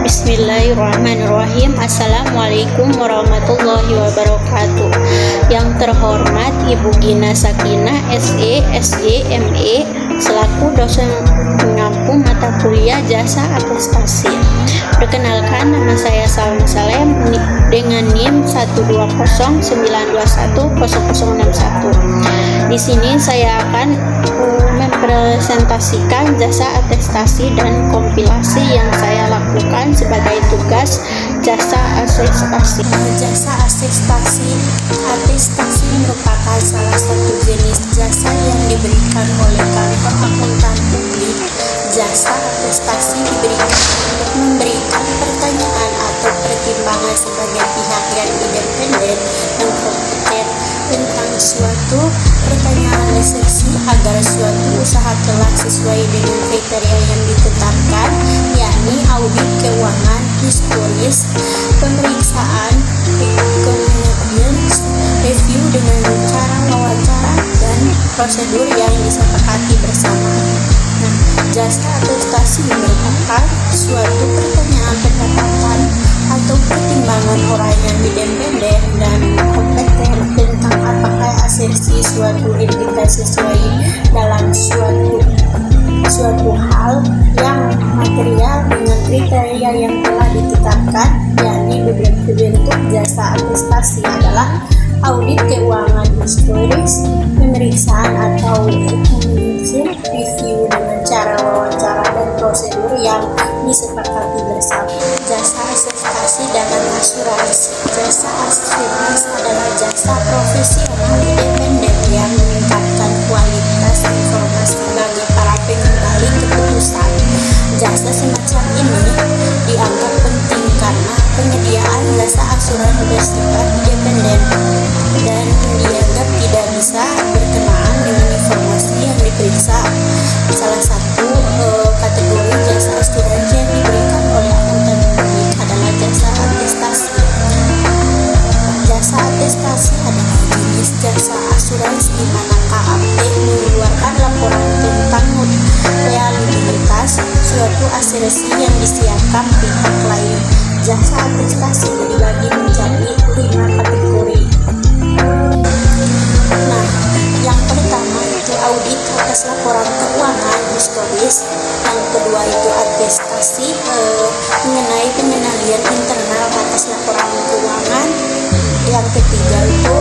Bismillahirrahmanirrahim. Assalamualaikum warahmatullahi wabarakatuh. Yang terhormat Ibu Gina Sakinah SE, SG, ME selaku dosen pengampu mata kuliah jasa atestasi. Perkenalkan, nama saya Salma Salem dengan NIM 12092100061. Di sini saya akan mempresentasikan jasa atestasi dan kompilasi yang saya lakukan sebagai tugas jasa atestasi. Jasa atestasi merupakan salah satu jenis jasa yang diberikan oleh kantor akuntan publik. Jasa atestasi diberikan untuk memberikan pertanyaan atau pertimbangan sebagai pihak yang independen dan kompeten tentang suatu pertanyaan lisensi agar suatu usaha telah sesuai dengan kriteria yang ditetapkan, yakni audit keuangan, historis, pemeriksaan, compliance, review dengan cara wawancara, dan prosedur yang disepakati bersama. Nah, jasa atestasi merupakan suatu pertanyaan pendapatan atau pertimbangan orang yang independen dan kompeten tentang apakah asersi suatu entitas sesuai dalam suatu hal yang material dengan kriteria yang telah ditetapkan, yakni bentuk jasa atestasi adalah audit keuangan historis, pemeriksaan atau comprehensive review dengan cara wawancara, dan prosedur yang disepakati bersama. Jasa atestasi dalam asuransi. Jasa asuransi adalah jasa profesional independen yang meningkatkan kualitas informasi bagi para pengembali keputusan. Jasa semacam ini dianggap penting karena penyediaan jasa asuransi bersifat independen dan dianggap tidak bisa berkenaan dengan informasi yang diperiksa. Salah satu kategori jasa asuransi yang diberikan oleh akuntan publik adalah jasa atestasi. Jasa atestasi adalah jenis jasa asuransi di mana KAP mengeluarkan laporan tentang realitas suatu asersi yang disiapkan pihak lain. Jasa atestasi dibagi menjadi 5 kategori. Nah, yang pertama itu audit atas laporan keuangan historis. Yang kedua itu atestasi mengenai pengendalian internal atas laporan keuangan. Yang ketiga itu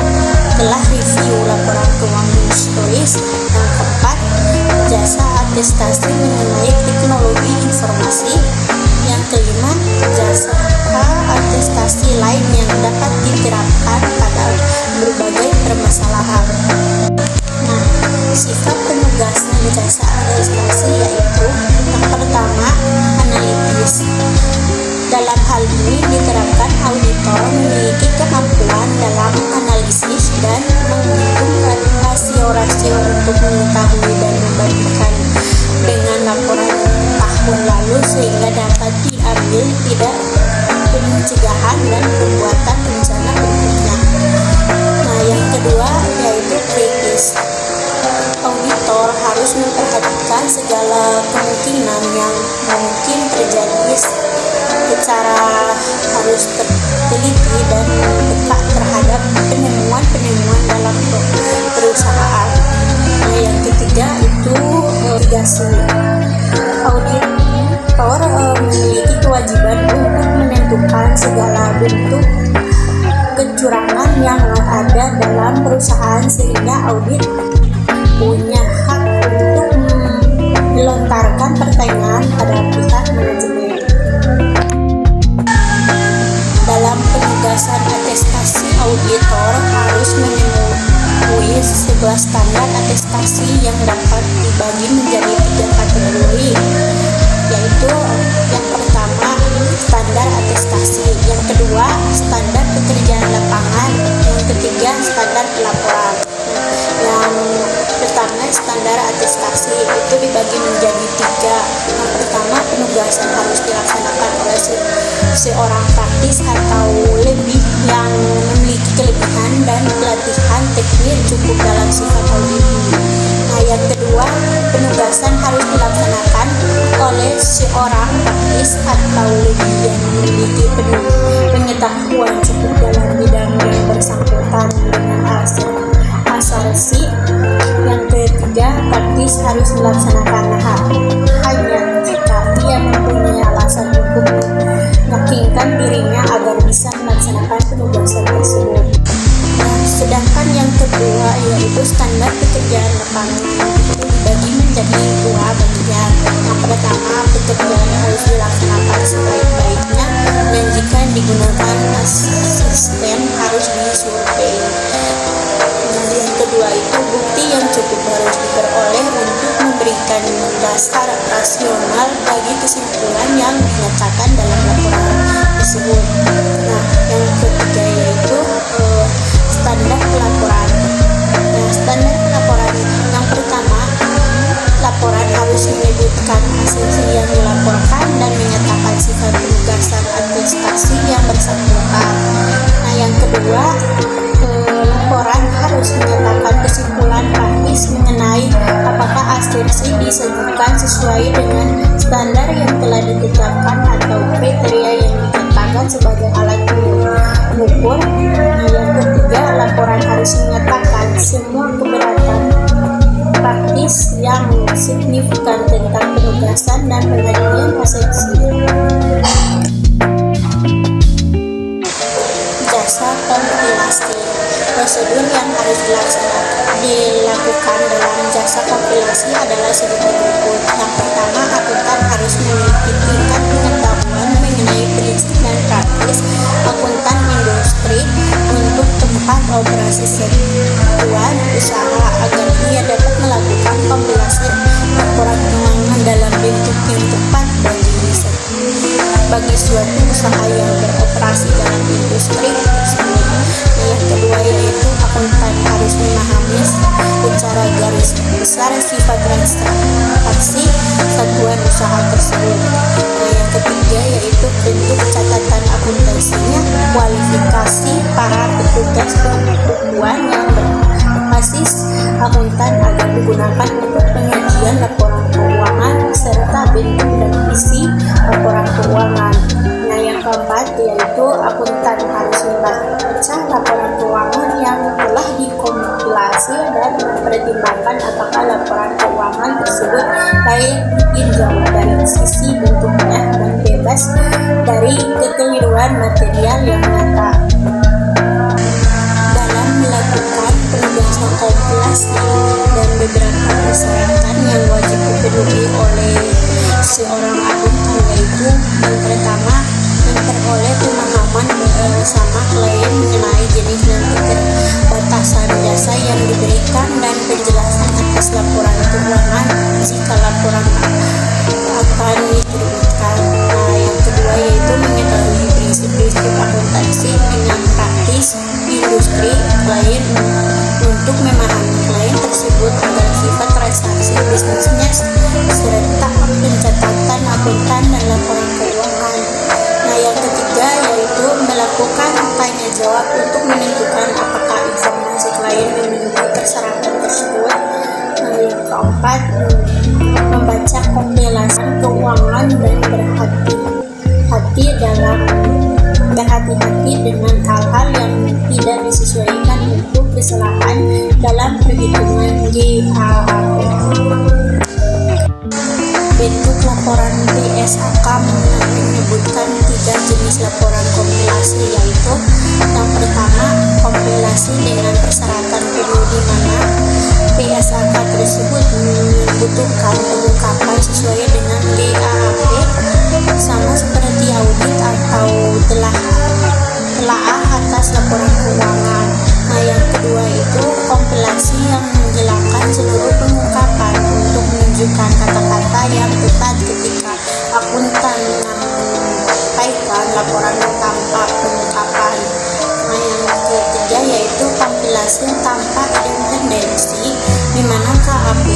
telah review laporan keuangan historis. Yang keempat, jasa atestasi mengenai teknologi informasi. Yang kelima, jasa atestasi lain yang dapat diterapkan pada berbagai permasalahan. Nah, sifat penugasan jasa atestasi yaitu yang pertama, analitis. Dalam hal ini diterapkan auditor memiliki kemampuan dalam analisis dan menghitung rasio-rasio untuk mengetahui dan membandingkan dengan laporan tahun lalu sehingga dapat diambil tidak pencegahan dan pembuatan rencana berikutnya. Nah, yang kedua yaitu kritis. Auditor harus memperhatikan segala kemungkinan yang mungkin terjadi secara harus teliti dan peka terhadap penemuan-penemuan dalam perusahaan. Nah, yang ketiga itu mitigasi. Auditor memiliki kewajiban untuk menentukan segala bentuk kecurangan yang ada dalam perusahaan sehingga audit punya hak untuk melontarkan pertanyaan pada pihak manajemen. Dalam penugasan atestasi, auditor harus memenuhi sebuah standar atestasi yang dapat dibagi menjadi 3 kategori, yaitu yang pertama standar atestasi, yang kedua standar pekerjaan lapangan, yang ketiga standar pelaporan. Yang pertama standar atestasi itu dibagi menjadi 3. Yang pertama, penugasan harus dilaksanakan oleh seorang praktis atau lebih yang memiliki kelebihan dan pelatihan teknik cukup dalam sifat audit. Nah, Nah, yang kedua, penugasan harus dilaksanakan oleh seorang praktis atau lebih yang memiliki pengetahuan cukup dalam bidang yang bersangkutan dengan asasi. Yang ketiga, praktis harus melaksanakan hanya jika ia mempunyai alasan untuk meyakinkan dirinya agar bisa melaksanakan penugasan tersebut. Nah, sedangkan yang kedua yaitu standar pekerjaan lapangan itu dibagi menjadi dua bagian. Yang pertama, pekerjaan harus dilaksanakan sebaik-baiknya dan jika digunakan asisten harus disurvei. Dan yang kedua itu bukti yang cukup harus diperoleh untuk memberikan dasar rasional bagi kesimpulan yang dinyatakan dalam laporan tersebut. Nah, yang ketiga yaitu standar pelaporan. Nah, standar pelaporan yang pertama, laporan harus menyebutkan hasil yang dilaporkan dan menyatakan sifat penugasan atestasi yang bersangkutan. Nah, yang kedua, laporan harus menyatakan kesimpulan praktis mengenai apakah asumsi disajikan sesuai dengan standar yang telah ditetapkan atau kriteria yang ditetapkan sebagai alat mengukur. Nah, yang ketiga, laporan harus menyatakan semua keberatan praktis yang signifikan tentang penugasan dan pengajuan asumsi. Jasa kompilasi. Prosedur yang harus dilakukan dalam jasa kompilasi adalah sebagai berikut. Yang pertama, akuntan harus memiliki tingkat pengetahuan mengenai prinsip dan praktis akuntan industri untuk tempat operasi satuan usaha agar ia dapat melakukan kompilasi laporan keuangan dalam bentuk yang tepat bagi suatu usaha yang beroperasi dalam industri tersebut. Yang kedua yaitu akuntan harus memahami secara garis besar sifat transaksi satuan usaha tersebut. Nah, yang ketiga yaitu bentuk catatan akuntansinya, kualifikasi para petugas pengetahuan yang berbasis akuntan agar digunakan untuk penyajian laporan keuangan serta bentuk dan isi laporan keuangan. Nah, yang keempat yaitu akuntan harus membaca laporan keuangan yang telah dikompilasi dan mempertimbangkan apakah laporan keuangan tersebut baik ditinjau dari sisi bentuknya dan bebas dari kekeliruan material yang nyata. Dalam melakukan penugasan kompilasi dan beberapa persyaratan yang wajib dipenuhi oleh seorang akuntan yaitu yang pertama, memperoleh pemahaman bersama klien mengenai jenis dan batasan jasa yang diberikan dan penjelasan atas laporan keuangan jika laporan akan diterbitkan. Nah, yang kedua yaitu mengetahui prinsip-prinsip akuntansi dengan praktis industri klien untuk memahami klien tersebut agar sifat transaksi bisnisnya serta pencatatan akuntan dan laporan keuangan. Nah, yang ketiga yaitu melakukan tanya jawab untuk menentukan apakah informasi klien memenuhi persyaratan tersebut. Nah, yang keempat, membaca kompilasi keuangan dan berhati-hati dengan hal-hal yang tidak disesuaikan untuk kesalahan dalam perhitungan GAAP. Bentuk laporan BSAK menyebutkan 3 jenis laporan kompilasi yaitu yang pertama, kompilasi dengan persyaratan penuh di mana BSAK tersebut membutuhkan pengungkapan sesuai dengan GAAP sama seperti audit atau telaah atas laporan keuangan. Nah, yang kedua itu kompilasi yang menjelaskan seluruh pengungkapan untuk menunjukkan kata-kata yang tepat ketika akuntan menyampaikan laporan tanpa pengungkapan. Nah, yang ketiga yaitu kompilasi tanpa independensi, di mana KAP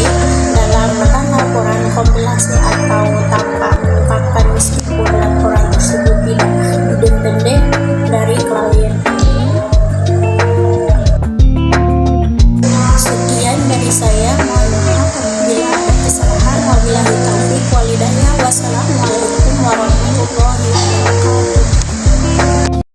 dalam laporan kompilasi atau tanpa mengungkapkan meskipun laporan tersebut tidak independen dari klien. Sekian dari saya, mohon maaf warahmatullahi wabarakatuh.